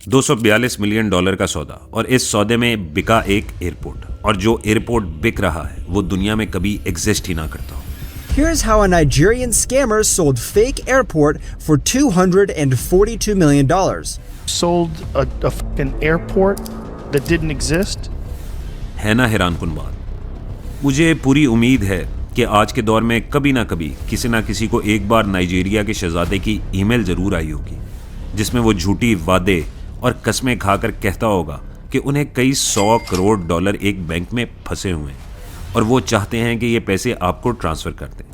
$242 million का सौदा, और इस सौदे में बिका एक एयरपोर्ट, और जो एयरपोर्ट बिक रहा है वो दुनिया में कभी एग्जिस्ट ही ना करता हो। Here's how a Nigerian scammer sold fake airport for $242 million. Sold a fucking airport that didn't exist? है ना हैरानकुन बात। मुझे पूरी उम्मीद है कि आज के दौर में कभी ना कभी किसी ना किसी को एक बार नाइजीरिया के शहजादे की ईमेल ज़रूर आई होगी, जिसमें वो झूठी वादे और कस्में खाकर कहता होगा कि उन्हें कई $100 करोड़ एक बैंक में फंसे हुए हैं और वो चाहते हैं कि ये पैसे आपको ट्रांसफ़र कर दें।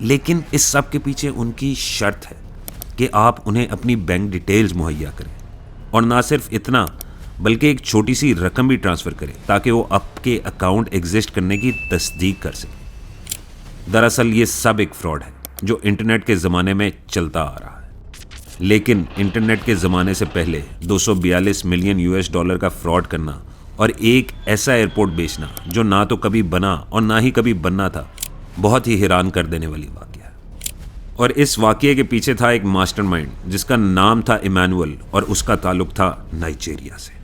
लेकिन इस सब के पीछे उनकी शर्त है कि आप उन्हें अपनी बैंक डिटेल्स मुहैया करें, और ना सिर्फ इतना बल्कि एक छोटी सी रकम भी ट्रांसफ़र करें ताकि वो आपके अकाउंट एग्जिस्ट करने की तस्दीक कर सके। दरअसल ये सब एक फ्रॉड है जो इंटरनेट के ज़माने में चलता आ रहा है। लेकिन इंटरनेट के ज़माने से पहले $242 मिलियन का फ्रॉड करना और एक ऐसा एयरपोर्ट बेचना जो ना तो कभी बना और ना ही कभी बनना था, बहुत ही हैरान कर देने वाली वाक़या है। और इस वाक़ये के पीछे था एक मास्टरमाइंड जिसका नाम था इमैनुअल, और उसका ताल्लुक था नाइजीरिया से।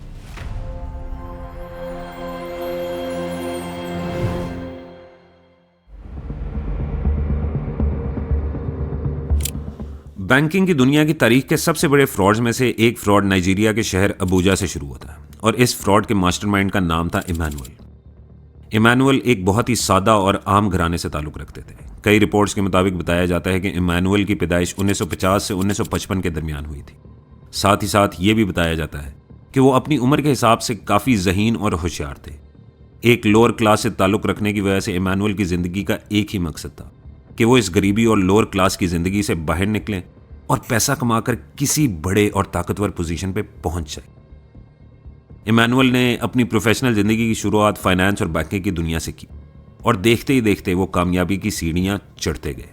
बैंकिंग की दुनिया की तारीख के सबसे बड़े फ्रॉड्स में से एक फ्रॉड नाइजीरिया के शहर अबूजा से शुरू होता है, और इस फ्रॉड के मास्टरमाइंड का नाम था इमैनुअल। इमैनुअल एक बहुत ही सादा और आम घराने से ताल्लुक़ रखते थे। कई रिपोर्ट्स के मुताबिक बताया जाता है कि इमैनुअल की पैदाइश 1950 से 1955 के दरमियान हुई थी। साथ ही साथ ये भी बताया जाता है कि वो अपनी उम्र के हिसाब से काफ़ी ज़हीन और होशियार थे। एक लोअर क्लास से ताल्लुक़ रखने की वजह से इमैनुअल की ज़िंदगी का एक ही मकसद था कि वो इस गरीबी और लोअर क्लास की ज़िंदगी से बाहर निकलें और पैसा कमाकर किसी बड़े और ताकतवर पोजीशन पे पहुंच जाए। इमैनुअल ने अपनी प्रोफेशनल ज़िंदगी की शुरुआत फाइनेंस और बैंकिंग की दुनिया से की, और देखते ही देखते वो कामयाबी की सीढ़ियां चढ़ते गए।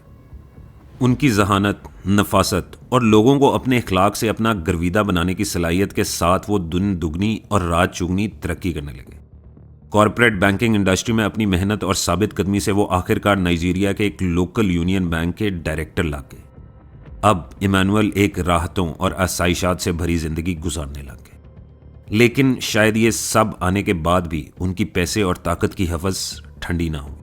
उनकी जहानत, नफासत और लोगों को अपने इखलाक से अपना गर्विदा बनाने की सलाहियत के साथ वो दिन दुगनी और रात चुगनी तरक्की करने लगे। कॉरपोरेट बैंकिंग इंडस्ट्री में अपनी मेहनत और साबित कदमी से वो आखिरकार नाइजीरिया के एक लोकल यूनियन बैंक के डायरेक्टर लग गए। अब इमैनुअल एक राहतों और आसाइशात से भरी जिंदगी गुजारने लग गए। लेकिन शायद ये सब आने के बाद भी उनकी पैसे और ताकत की हवस ठंडी ना हुई,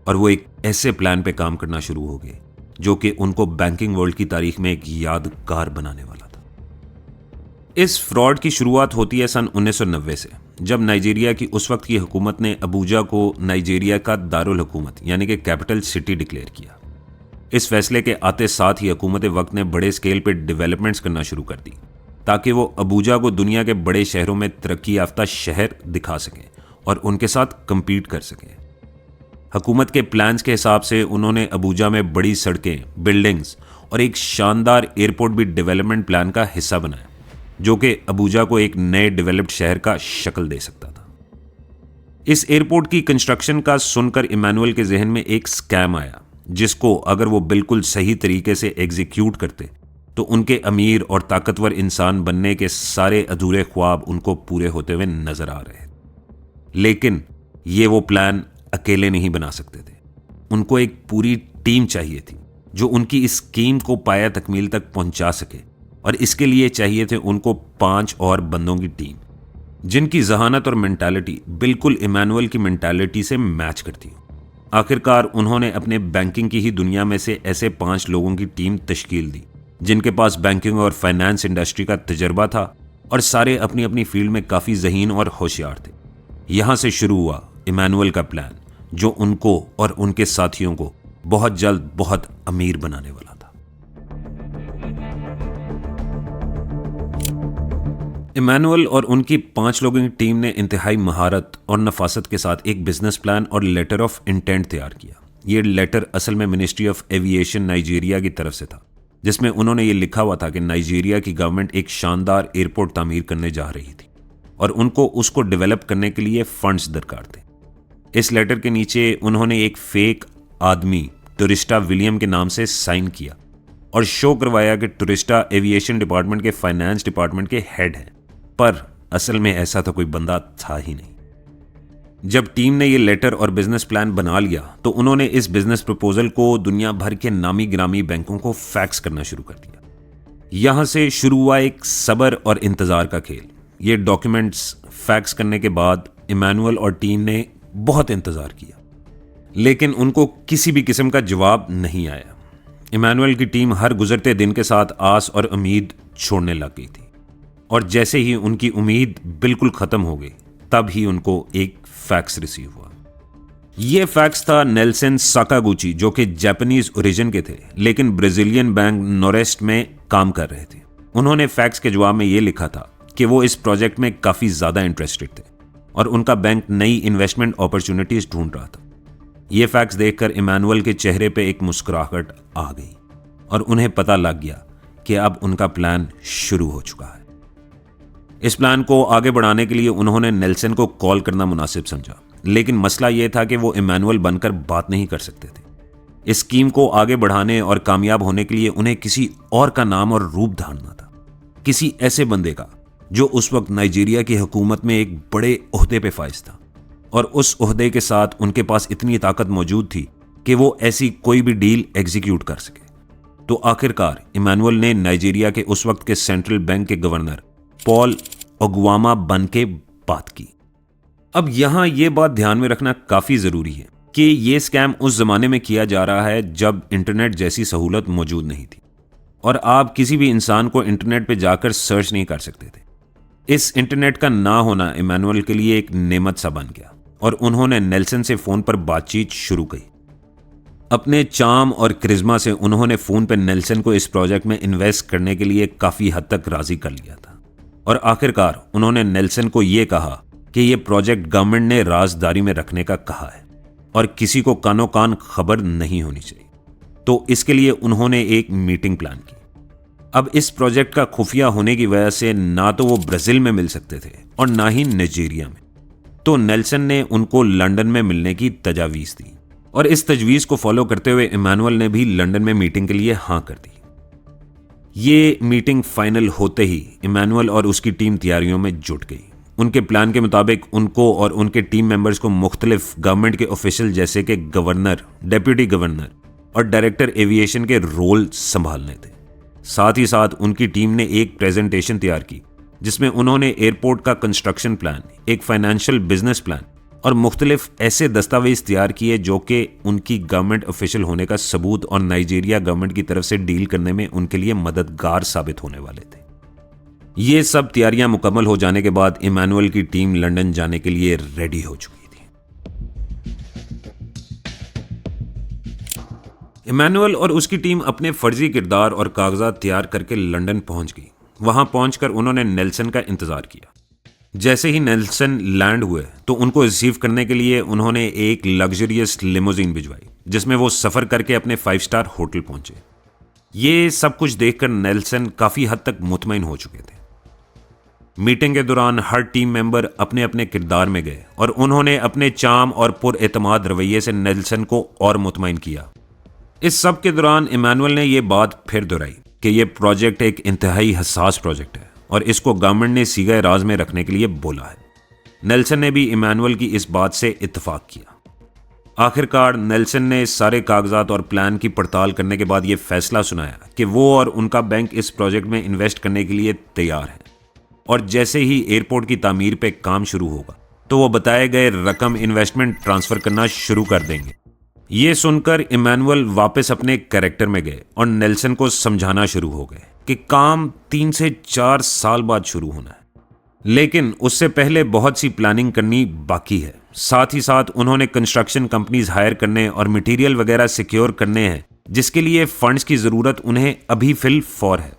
और वो एक ऐसे प्लान पे काम करना शुरू हो गए जो कि उनको बैंकिंग वर्ल्ड की तारीख में एक यादगार बनाने वाला था। इस फ्रॉड की शुरुआत होती है सन 1990 से, जब नाइजीरिया की उस वक्त की हुकूमत ने अबूजा को नाइजीरिया का दारुल हुकूमत यानी कि कैपिटल सिटी डिक्लेयर किया। इस फैसले के आते साथ ही हुकूमत वक्त ने बड़े स्केल पर डेवलपमेंट्स करना शुरू कर दी ताकि वो अबूजा को दुनिया के बड़े शहरों में तरक्की याफ्ता शहर दिखा सकें और उनके साथ कम्पीट कर सकें। हुकूमत के प्लान्स के हिसाब से उन्होंने अबूजा में बड़ी सड़कें, बिल्डिंग्स और एक शानदार एयरपोर्ट भी डेवलपमेंट प्लान का हिस्सा बनाया, जो कि अबूजा को एक नए डेवलप्ड शहर का शक्ल दे सकता था। इस एयरपोर्ट की कंस्ट्रक्शन का सुनकर इमैनुअल के जहन में एक स्कैम आया, जिसको अगर वो बिल्कुल सही तरीके से एग्जीक्यूट करते तो उनके अमीर और ताकतवर इंसान बनने के सारे अधूरे ख्वाब उनको पूरे होते हुए नजर आ रहे। लेकिन ये वो प्लान अकेले नहीं बना सकते थे। उनको एक पूरी टीम चाहिए थी जो उनकी इस स्कीम को पाया तकमील तक पहुंचा सके, और इसके लिए चाहिए थे उनको 5 और बंदों की टीम जिनकी जहानत और मेंटालिटी बिल्कुल इमैनुअल की मेंटालिटी से मैच करती हो। आखिरकार उन्होंने अपने बैंकिंग की ही दुनिया में से ऐसे 5 लोगों की टीम तश्कील दी जिनके पास बैंकिंग और फाइनेंस इंडस्ट्री का तजर्बा था, और सारे अपनी अपनी फील्ड में काफ़ी ज़हीन और होशियार थे। यहाँ से शुरू हुआ इमैनुअल का प्लान, जो उनको और उनके साथियों को बहुत जल्द बहुत अमीर बनाने वाला था। इमैनुअल और उनकी 5 लोगों की टीम ने इंतहाई महारत और नफासत के साथ एक बिजनेस प्लान और लेटर ऑफ इंटेंट तैयार किया। ये लेटर असल में मिनिस्ट्री ऑफ एविएशन नाइजीरिया की तरफ से था, जिसमें उन्होंने ये लिखा हुआ था कि नाइजीरिया की गवर्नमेंट एक शानदार एयरपोर्ट तामीर करने जा रही थी और उनको उसको डेवलप करने के लिए फंड्स दरकार थे। इस लेटर के नीचे उन्होंने एक फेक आदमी टूरिस्टा विलियम के नाम से साइन किया और शो करवाया कि टूरिस्टा एविएशन डिपार्टमेंट के फाइनेंस डिपार्टमेंट के हेड हैं, पर असल में ऐसा तो कोई बंदा था ही नहीं। जब टीम ने ये लेटर और बिजनेस प्लान बना लिया तो उन्होंने इस बिजनेस प्रपोजल को दुनिया भर के नामी गिरामी बैंकों को फैक्स करना शुरू कर दिया। यहां से शुरू हुआ एक सब्र और इंतजार का खेल। ये डॉक्यूमेंट्स फैक्स करने के बाद इमैनुअल और टीम ने बहुत इंतजार किया, लेकिन उनको किसी भी किस्म का जवाब नहीं आया। इमैनुअल की टीम हर गुजरते दिन के साथ आस और उम्मीद छोड़ने लग गई थी, और जैसे ही उनकी उम्मीद बिल्कुल खत्म हो गई तब ही उनको एक फैक्स रिसीव हुआ। ये फैक्स था नेल्सन साकागुची, जो कि जापानीज ओरिजिन के थे लेकिन ब्राजीलियन बैंक नोरेस्ट में काम कर रहे थे। उन्होंने फैक्स के जवाब में ये लिखा था कि वो इस प्रोजेक्ट में काफ़ी ज़्यादा इंटरेस्टेड थे और उनका बैंक नई इन्वेस्टमेंट अपॉर्चुनिटीज़ ढूंढ रहा था। ये फैक्स देखकर इमैनुअल के चेहरे पे एक मुस्कुराहट आ गई और उन्हें पता लग गया कि अब उनका प्लान शुरू हो चुका है। इस प्लान को आगे बढ़ाने के लिए उन्होंने नेल्सन को कॉल करना मुनासिब समझा, लेकिन मसला यह था कि वो इमैनुअल बनकर बात नहीं कर सकते थे। इस स्कीम को आगे बढ़ाने और कामयाब होने के लिए उन्हें किसी और का नाम और रूप धारना था, किसी ऐसे बंदे का जो उस वक्त नाइजीरिया की हुकूमत में एक बड़े ओहदे पे फाइज था और उस ओहदे के साथ उनके पास इतनी ताकत मौजूद थी कि वो ऐसी कोई भी डील एग्जीक्यूट कर सके। तो आखिरकार इमैनुअल ने नाइजीरिया के उस वक्त के सेंट्रल बैंक के गवर्नर पॉल ओगुआमा बन के बात की। अब यहां यह बात ध्यान में रखना काफी जरूरी है कि यह स्कैम उस जमाने में किया जा रहा है जब इंटरनेट जैसी सहूलत मौजूद नहीं थी और आप किसी भी इंसान को इंटरनेट पे जाकर सर्च नहीं कर सकते थे। इस इंटरनेट का ना होना इमैनुअल के लिए एक नेमत सा बन गया और उन्होंने नेल्सन से फोन पर बातचीत शुरू की। अपने चार्म और करिश्मा से उन्होंने फोन पर नेल्सन को इस प्रोजेक्ट में इन्वेस्ट करने के लिए काफी हद तक राजी कर लिया था और आखिरकार उन्होंने नेल्सन को यह कहा कि यह प्रोजेक्ट गवर्नमेंट ने राजदारी में रखने का कहा है और किसी को कानो कान खबर नहीं होनी चाहिए। तो इसके लिए उन्होंने एक मीटिंग प्लान की। अब इस प्रोजेक्ट का खुफिया होने की वजह से ना तो वो ब्राजील में मिल सकते थे और ना ही नाइजीरिया में, तो नेल्सन ने उनको लंदन में मिलने की तजवीज़ दी और इस तजवीज़ को फॉलो करते हुए इमैनुअल ने भी लंदन में मीटिंग के लिए हाँ कर दी। ये मीटिंग फाइनल होते ही इमैनुअल और उसकी टीम तैयारियों में जुट गई। उनके प्लान के मुताबिक उनको और उनके टीम मेंबर्स को मुख्तलिफ गवर्नमेंट के ऑफिशियल जैसे कि गवर्नर, डेप्यूटी गवर्नर और डायरेक्टर एविएशन के रोल संभालने थे। साथ ही साथ उनकी टीम ने एक प्रेजेंटेशन तैयार की जिसमें उन्होंने एयरपोर्ट का कंस्ट्रक्शन प्लान, एक फाइनेंशियल बिजनेस प्लान और मुख्तलिफ ऐसे दस्तावेज तैयार किए जो कि उनकी गवर्नमेंट ऑफिशियल होने का सबूत और नाइजीरिया गवर्नमेंट की तरफ से डील करने में उनके लिए मददगार साबित होने वाले थे। ये सब तैयारियां मुकम्मल हो जाने के बाद इमैनुअल की टीम लंदन जाने के लिए रेडी हो चुकी थी। इमैनुअल और उसकी टीम अपने फर्जी किरदार और कागजात तैयार करके लंदन पहुंच गई। वहां पहुंचकर उन्होंने नेल्सन का इंतजार किया। जैसे ही नेल्सन लैंड हुए तो उनको रिसीव करने के लिए उन्होंने एक लग्जरियस लिमोजिन भिजवाई जिसमें वो सफर करके अपने 5 स्टार होटल पहुंचे। ये सब कुछ देखकर नेल्सन काफी हद तक मुतमईन हो चुके थे। मीटिंग के दौरान हर टीम मेंबर अपने अपने किरदार में गए और उन्होंने अपने चार्म और पुरएतमाद रवैये से नेल्सन को और मुतमईन किया। इस सब के दौरान इमैनुअल ने यह बात फिर दोहराई कि यह प्रोजेक्ट एक इंतहाई हसास प्रोजेक्ट है और इसको गवर्नमेंट ने सीगे राज में रखने के लिए बोला है। नेल्सन ने भी इमैनुअल की इस बात से इत्तेफाक किया। आखिरकार नेल्सन ने सारे कागजात और प्लान की पड़ताल करने के बाद यह फैसला सुनाया कि वो और उनका बैंक इस प्रोजेक्ट में इन्वेस्ट करने के लिए तैयार है और जैसे ही एयरपोर्ट की तामीर पे काम शुरू होगा तो वो बताए गए रकम इन्वेस्टमेंट ट्रांसफर करना शुरू कर देंगे। ये सुनकर इमैनुअल वापस अपने कैरेक्टर में गए और नेल्सन को समझाना शुरू हो गए कि काम 3 से 4 साल बाद शुरू होना है, लेकिन उससे पहले बहुत सी प्लानिंग करनी बाकी है। साथ ही साथ उन्होंने कंस्ट्रक्शन कंपनीज हायर करने और मटेरियल वगैरह सिक्योर करने हैं जिसके लिए फंड्स की ज़रूरत उन्हें अभी फिल फॉर है।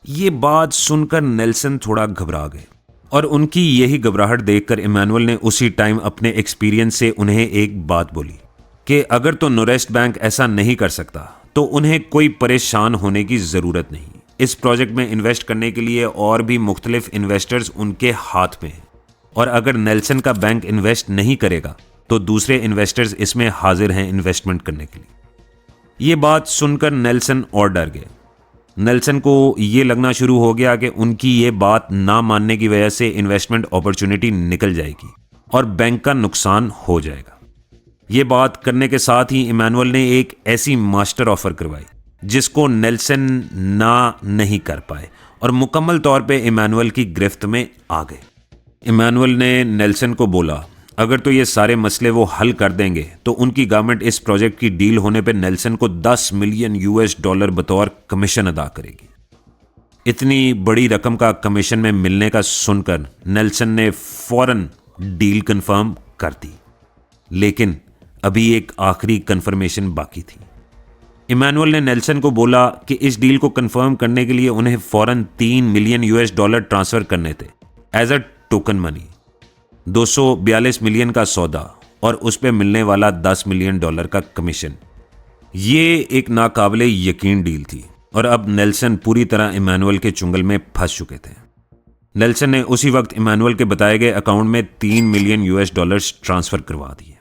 ये बात सुनकर नेल्सन थोड़ा घबरा गए और उनकी यही घबराहट देखकर इमैनुअल ने उसी टाइम अपने एक्सपीरियंस से उन्हें एक बात बोली कि अगर तो नोरेस्ट बैंक ऐसा नहीं कर सकता तो उन्हें कोई परेशान होने की ज़रूरत नहीं। इस प्रोजेक्ट में इन्वेस्ट करने के लिए और भी मुख्तलिफ इन्वेस्टर्स उनके हाथ में हैं और अगर नेल्सन का बैंक इन्वेस्ट नहीं करेगा तो दूसरे इन्वेस्टर्स इसमें हाजिर हैं इन्वेस्टमेंट करने के लिए। ये बात सुनकर नेल्सन और डर गए। नेल्सन को ये लगना शुरू हो गया कि उनकी ये बात ना मानने की वजह से इन्वेस्टमेंट अपॉर्चुनिटी निकल जाएगी और बैंक का नुकसान हो जाएगा। ये बात करने के साथ ही इमैनुअल ने एक ऐसी मास्टर ऑफर करवाई जिसको नेल्सन ना नहीं कर पाए और मुकम्मल तौर पे इमानुअल की गिरफ्त में आ गए। इमानुअल ने नेल्सन को बोला अगर तो ये सारे मसले वो हल कर देंगे तो उनकी गवर्नमेंट इस प्रोजेक्ट की डील होने पे नेल्सन को $10 मिलियन बतौर कमीशन अदा करेगी। इतनी बड़ी रकम का कमीशन में मिलने का सुनकर नेल्सन ने फौरन डील कंफर्म कर दी, लेकिन अभी एक आखिरी कंफर्मेशन बाकी थी। इमानुअल ने नेल्सन को बोला कि इस डील को कंफर्म करने के लिए उन्हें फौरन $3 मिलियन ट्रांसफर करने थे as a token money. $242 million का सौदा और उस पर मिलने वाला $10 मिलियन का कमीशन। ये एक नाकाबिले यकीन डील थी और अब नेल्सन पूरी तरह इमानुअल के चुंगल में फंस चुके थे। नेल्सन ने उसी वक्त इमानुअल के बताए गए अकाउंट में $3 मिलियन ट्रांसफर करवा दिए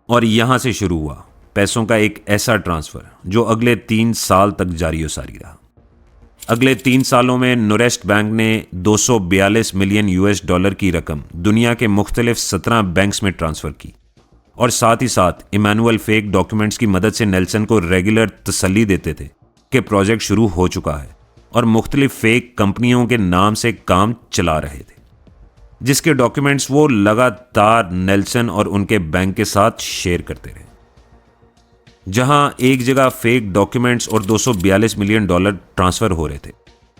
और यहां से शुरू हुआ पैसों का एक ऐसा ट्रांसफर जो अगले 3 साल तक जारी और सारी रहा। अगले 3 सालों में नोरेस्ट बैंक ने $242 मिलियन की रकम दुनिया के मुख्तलिफ 17 बैंक्स में ट्रांसफर की और साथ ही साथ इमानुअल फेक डॉक्यूमेंट्स की मदद से नेल्सन को रेगुलर तसल्ली देते थे कि प्रोजेक्ट शुरू हो चुका है और मुख्तलिफ फेक कंपनियों के नाम से काम चला रहे थे, जिसके डॉक्यूमेंट्स वो लगातार नेल्सन और उनके बैंक के साथ शेयर करते रहे। जहां एक जगह फेक डॉक्यूमेंट्स और $242 मिलियन ट्रांसफर हो रहे थे,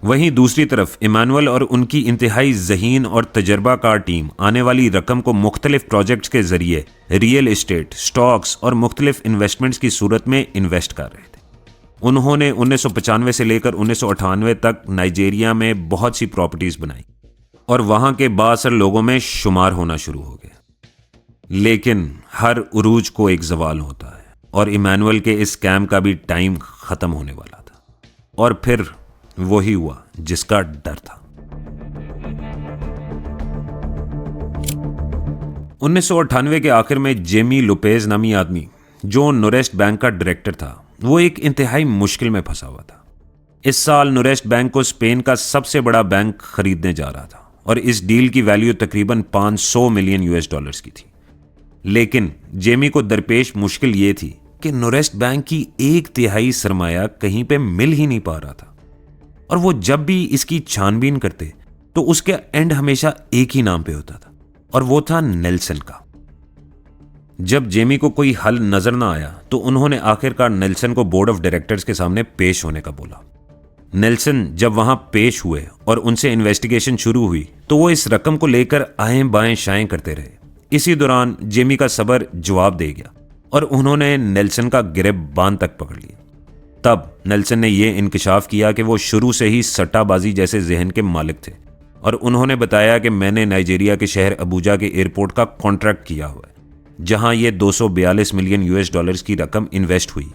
वहीं दूसरी तरफ इमानुअल और उनकी इंतहाई ज़हीन और तजर्बाकार टीम आने वाली रकम को मुख्तलिफ प्रोजेक्ट्स के जरिए रियल एस्टेट, स्टॉक्स और मुख्तलिफ इन्वेस्टमेंट्स की सूरत में इन्वेस्ट कर रहे थे। उन्होंने 1995 से लेकर 1998 तक नाइजीरिया में बहुत सी प्रॉपर्टीज बनाई और वहां के बासर लोगों में शुमार होना शुरू हो गए। लेकिन हर उरूज को एक ज़वाल होता है और इमानुअल के इस स्कैम का भी टाइम खत्म होने वाला था और फिर वही हुआ जिसका डर था। 1998 के आखिर में जेमी लोपेज नामी आदमी जो नोरेस्ट बैंक का डायरेक्टर था, वो एक इंतहाई मुश्किल में फंसा हुआ था। इस साल नोरेस्ट बैंक को स्पेन का सबसे बड़ा बैंक खरीदने जा रहा था और इस डील की वैल्यू तकरीबन $500 मिलियन की थी। लेकिन जेमी को दरपेश मुश्किल ये थी कि नोरेस्ट बैंक की 1/3 सरमाया कहीं पे मिल ही नहीं पा रहा था और वो जब भी इसकी छानबीन करते तो उसके एंड हमेशा एक ही नाम पे होता था और वो था नेल्सन का। जब जेमी को कोई हल नजर ना आया तो उन्होंने आखिरकार नेल्सन को बोर्ड ऑफ डायरेक्टर्स के सामने पेश होने का बोला। नेल्सन जब वहां पेश हुए और उनसे इन्वेस्टिगेशन शुरू हुई तो वो इस रकम को लेकर आएं बाएं शाएं करते रहे। इसी दौरान जेमी का सब्र जवाब दे गया और उन्होंने नेल्सन का गिरफ्तार तक पकड़ लिया। तब नेल्सन ने यह इंकशाफ किया कि वो शुरू से ही सट्टाबाजी जैसे जहन के मालिक थे और उन्होंने बताया कि मैंने नाइजीरिया के शहर अबूजा के एयरपोर्ट का कॉन्ट्रैक्ट किया हुआ है जहां ये $242 मिलियन की रकम इन्वेस्ट हुई।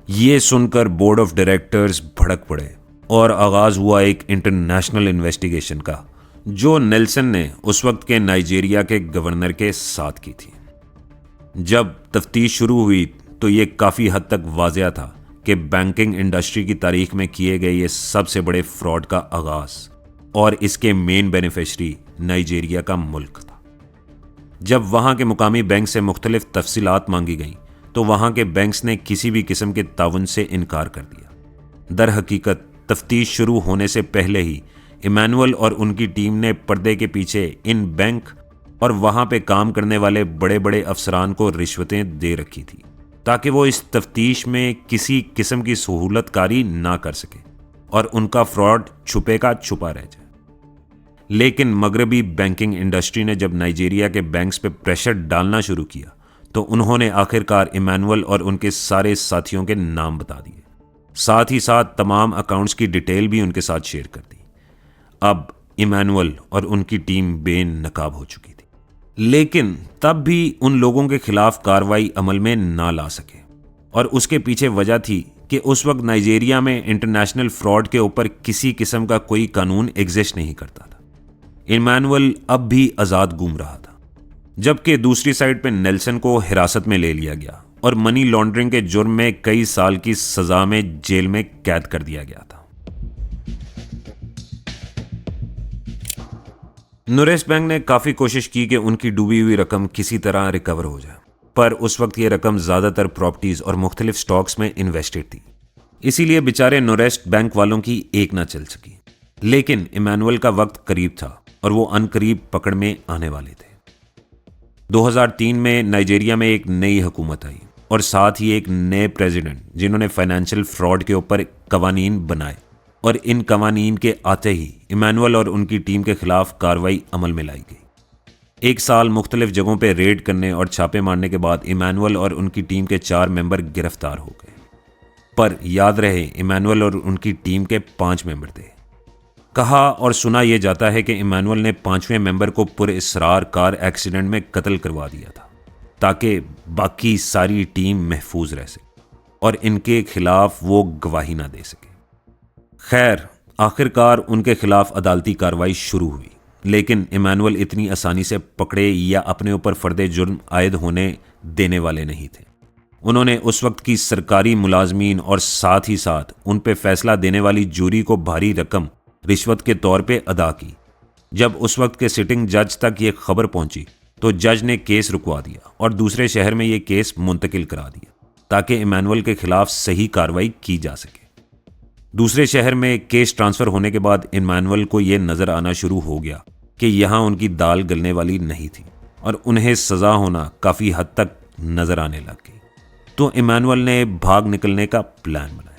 ये सुनकर बोर्ड ऑफ डायरेक्टर्स भड़क पड़े और आगाज हुआ एक इंटरनेशनल इन्वेस्टिगेशन का जो नेल्सन ने उस वक्त के नाइजीरिया के गवर्नर के साथ की थी। जब तफ्तीश शुरू हुई तो ये काफ़ी हद तक वाज़ेह था कि बैंकिंग इंडस्ट्री की तारीख में किए गए ये सबसे बड़े फ्रॉड का आगाज़ और इसके मेन बेनिफिशरी नाइजीरिया का मुल्क था। जब वहाँ के मुकामी बैंक से मुख्तलिफ तफसीलात मांगी गईं तो वहाँ के बैंक्स ने किसी भी किस्म के ताउन से इनकार कर दिया। दर हकीकत तफ्तीश शुरू होने से पहले ही इमानुअल और उनकी टीम ने पर्दे के पीछे इन बैंक और वहाँ पे काम करने वाले बड़े बड़े अफसरान को रिश्वतें दे रखी थी ताकि वो इस तफ्तीश में किसी किस्म की सहूलतकारी ना कर सके और उनका फ्रॉड छुपे का छुपा रह जाए। लेकिन मगरबी बैंकिंग इंडस्ट्री ने जब नाइजीरिया के बैंक्स पे प्रेशर डालना शुरू किया तो उन्होंने आखिरकार इमानुअल और उनके सारे साथियों के नाम बता दिए, साथ ही साथ तमाम अकाउंट्स की डिटेल भी उनके साथ शेयर कर दी। अब इमानुअल और उनकी टीम बेनकाब हो चुकी थी, लेकिन तब भी उन लोगों के खिलाफ कार्रवाई अमल में ना ला सके और उसके पीछे वजह थी कि उस वक्त नाइजीरिया में इंटरनेशनल फ्रॉड के ऊपर किसी किस्म का कोई कानून एग्जिस्ट नहीं करता था। इमानुअल अब भी आज़ाद घूम रहा था, जबकि दूसरी साइड पे नेल्सन को हिरासत में ले लिया गया और मनी लॉन्ड्रिंग के जुर्म में कई साल की सजा में जेल में कैद कर दिया गया था। नोरेस्ट बैंक ने काफ़ी कोशिश की कि उनकी डूबी हुई रकम किसी तरह रिकवर हो जाए, पर उस वक्त ये रकम ज़्यादातर प्रॉपर्टीज़ और मुख्तलिफ स्टॉक्स में इन्वेस्टेड थी इसीलिए बेचारे नोरेस्ट बैंक वालों की एक ना चल सकी। लेकिन इमैनुअल का वक्त करीब था और वो अनकरीब पकड़ में आने वाले थे। 2003 में नाइजीरिया में एक नई हुकूमत आई और साथ ही एक नए प्रेसिडेंट, जिन्होंने फाइनेंशियल फ्रॉड के ऊपर कवानीन बनाए, और इन कवानीन के आते ही इमैनुअल और उनकी टीम के खिलाफ कार्रवाई अमल में लाई गई। 1 साल मुख्तलिफ जगहों पर रेड करने और छापे मारने के बाद इमैनुअल और उनकी टीम के 4 मेंबर गिरफ्तार हो गए। पर याद रहे, इमैनुअल और उनकी टीम के 5 मेंबर थे। कहा और सुना यह जाता है कि इमैनुअल ने 5वें मेंबर को पुरअसरार कार एक्सीडेंट में कत्ल करवा दिया था ताकि बाकी सारी टीम महफूज रह सके और इनके खिलाफ वो गवाही ना दे सके। खैर, आखिरकार उनके खिलाफ अदालती कार्रवाई शुरू हुई, लेकिन इमैनुअल इतनी आसानी से पकड़े या अपने ऊपर फर्दे जुर्म आयद होने देने वाले नहीं थे। उन्होंने उस वक्त की सरकारी मुलाजमीन और साथ ही साथ उन पे फैसला देने वाली जूरी को भारी रकम रिश्वत के तौर पे अदा की। जब उस वक्त के सिटिंग जज तक ये खबर पहुंची तो जज ने केस रुकवा दिया और दूसरे शहर में ये केस मुंतकिल करा दिया ताकि इमैनुअल के खिलाफ सही कार्रवाई की जा सके। दूसरे शहर में केस ट्रांसफ़र होने के बाद इमैनुअल को ये नज़र आना शुरू हो गया कि यहाँ उनकी दाल गलने वाली नहीं थी और उन्हें सज़ा होना काफ़ी हद तक नज़र आने लग गई। तो इमैनुअल ने भाग निकलने का प्लान बनाया।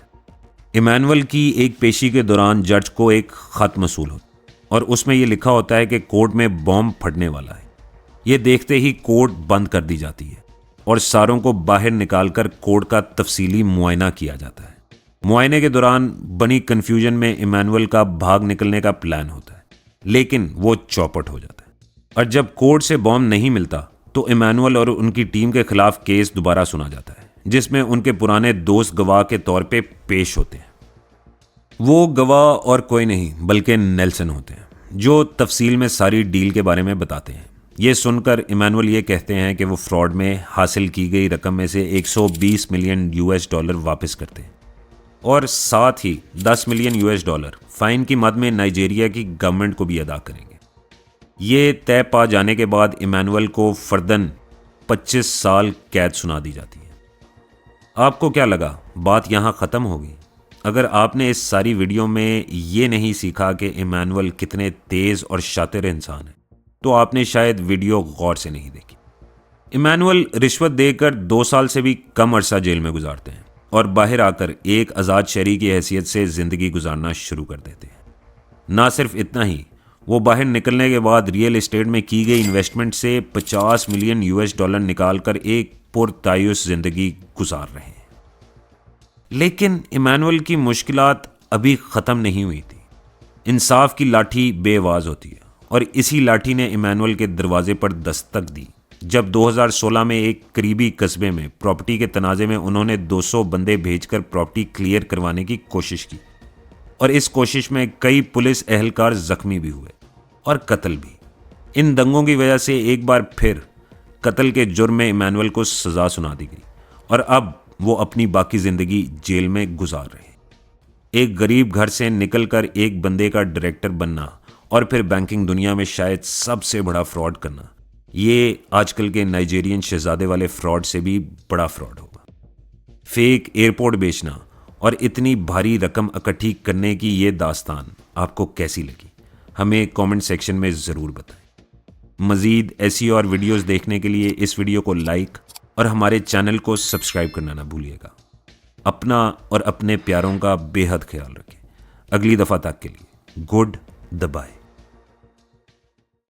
इमैनुअल की एक पेशी के दौरान जज को एक ख़त मसूल होता और उसमें यह लिखा होता है कि कोर्ट में बॉम्ब फटने वाला है। ये देखते ही कोर्ट बंद कर दी जाती है और सारों को बाहर निकालकर कोर्ट का तफसीली मुआयना किया जाता है। मुआयने के दौरान बनी कन्फ्यूजन में इमैनुअल का भाग निकलने का प्लान होता है, लेकिन वो चौपट हो जाता है। और जब कोर्ट से बॉम्ब नहीं मिलता तो इमैनुअल और उनकी टीम के खिलाफ केस दोबारा सुना जाता है, जिसमें उनके पुराने दोस्त गवाह के तौर पे पेश होते हैं। वो गवाह और कोई नहीं बल्कि नेल्सन होते हैं, जो तफसील में सारी डील के बारे में बताते हैं। ये सुनकर इमैनुअल ये कहते हैं कि वो फ्रॉड में हासिल की गई रकम में से 120 मिलियन US डॉलर वापस करते हैं और साथ ही 10 मिलियन US डॉलर फाइन की मद में नाइजीरिया की गवर्नमेंट को भी अदा करेंगे। ये तय पा जाने के बाद इमैनुअल को फर्दन 25 साल कैद सुना दी जाती है। आपको क्या लगा बात यहाँ ख़त्म होगी? अगर आपने इस सारी वीडियो में ये नहीं सीखा कि इमैनुअल कितने तेज़ और शातिर इंसान है, तो आपने शायद वीडियो गौर से नहीं देखी। इमैनुअल रिश्वत देकर 2 साल से भी कम अरसा जेल में गुजारते हैं और बाहर आकर एक आज़ाद शहरी की हैसियत से ज़िंदगी गुजारना शुरू कर देते हैं। ना सिर्फ इतना ही, वो बाहर निकलने के बाद रियल एस्टेट में की गई इन्वेस्टमेंट से 50 मिलियन US डॉलर निकाल कर एक पुरतायुस ज़िंदगी गुजार रहे हैं। लेकिन इमैनुअल की मुश्किलात अभी ख़त्म नहीं हुई थी। इंसाफ की लाठी बेआवाज़ होती है और इसी लाठी ने इमैनुअल के दरवाजे पर दस्तक दी जब 2016 में एक करीबी कस्बे में प्रॉपर्टी के तनाज़े में उन्होंने 200 बंदे भेजकर प्रॉपर्टी क्लियर करवाने की कोशिश की और इस कोशिश में कई पुलिस एहलकार ज़ख्मी भी हुए और कत्ल भी। इन दंगों की वजह से एक बार फिर कत्ल के जुर्म में इमैनुअल को सज़ा सुना दी गई और अब वो अपनी बाकी ज़िंदगी जेल में गुजार रहे हैं। एक गरीब घर से निकलकर एक बंदे का डायरेक्टर बनना और फिर बैंकिंग दुनिया में शायद सबसे बड़ा फ्रॉड करना, ये आजकल के नाइजीरियन शहजादे वाले फ्रॉड से भी बड़ा फ्रॉड होगा। फेक एयरपोर्ट बेचना और इतनी भारी रकम इकट्ठी करने की ये दास्तान आपको कैसी लगी? हमें कमेंट सेक्शन में ज़रूर बताएं। मज़ीद ऐसी और वीडियोस देखने के लिए इस वीडियो को लाइक और हमारे चैनल को सब्सक्राइब करना ना भूलिएगा। अपना और अपने प्यारों का बेहद ख्याल रखें। अगली दफ़ा तक के लिए गुड बाय।